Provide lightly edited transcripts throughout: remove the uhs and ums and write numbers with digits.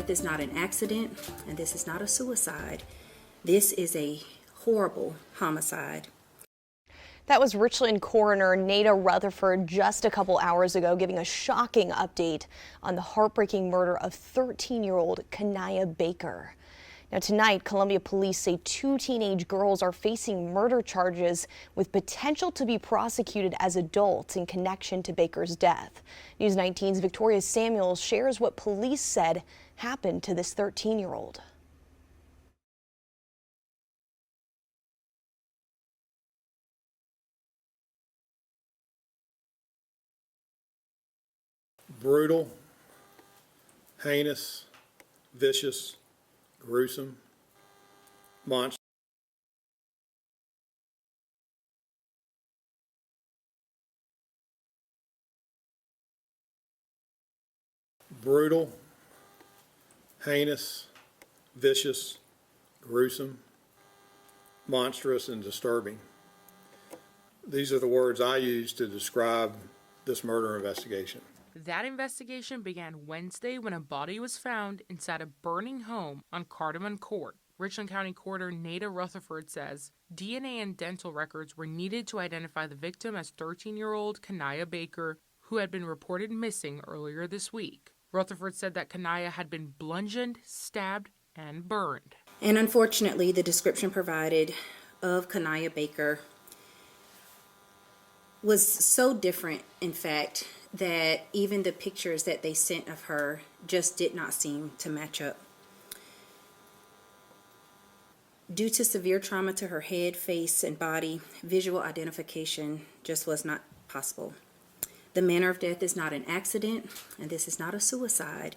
death is not an accident, and this is not a suicide. This is a horrible homicide. That was Richland coroner Nada Rutherford just a couple hours ago giving a shocking update on the heartbreaking murder of 13-year-old Kanaya Baker. Now tonight, Columbia police say 2 teenage girls are facing murder charges with potential to be prosecuted as adults in connection to Baker's death. News 19's Victoria Samuels shares what police said happened to this 13-year-old. Brutal, heinous, vicious, gruesome, monstrous. Brutal, heinous, vicious, gruesome, monstrous, and disturbing. These are the words I use to describe this murder investigation. That investigation began Wednesday when a body was found inside a burning home on Cardamom Court. Richland County Coroner Nada Rutherford says DNA and dental records were needed to identify the victim as 13-year-old Kanaya Baker, who had been reported missing earlier this week. Rutherford said that Kanaya had been bludgeoned, stabbed, and burned. And unfortunately, the description provided of Kanaya Baker was so different, in fact, that even the pictures that they sent of her just did not seem to match up. Due to severe trauma to her head, face, and body, visual identification just was not possible. The manner of death is not an accident, and this is not a suicide.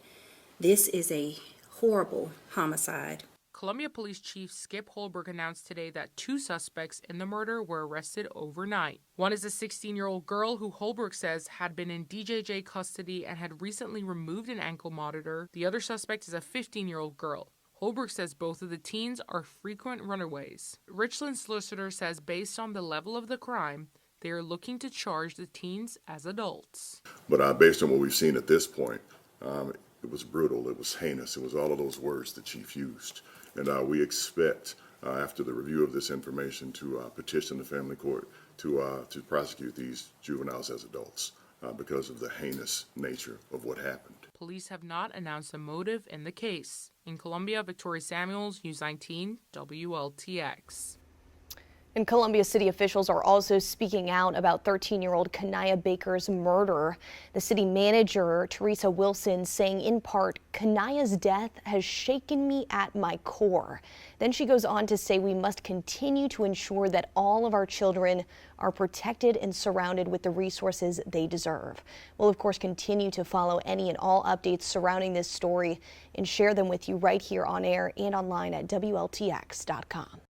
This is a horrible homicide. Columbia Police Chief Skip Holbrook announced today that 2 suspects in the murder were arrested overnight. One is a 16-year-old girl who Holbrook says had been in DJJ custody and had recently removed an ankle monitor. The other suspect is a 15-year-old girl. Holbrook says both of the teens are frequent runaways. Richland's solicitor says based on the level of the crime, they are looking to charge the teens as adults. But based on what we've seen at this point, it was brutal, it was heinous, it was all of those words the chief used. And we expect, after the review of this information, to petition the family court to prosecute these juveniles as adults because of the heinous nature of what happened. Police have not announced a motive in the case. In Columbia, Victoria Samuels, News 19, WLTX. And Columbia City officials are also speaking out about 13-year-old Kanaya Baker's murder. The city manager, Teresa Wilson, saying in part, "Kanaya's death has shaken me at my core." Then she goes on to say we must continue to ensure that all of our children are protected and surrounded with the resources they deserve. We'll, of course, continue to follow any and all updates surrounding this story and share them with you right here on air and online at WLTX.com.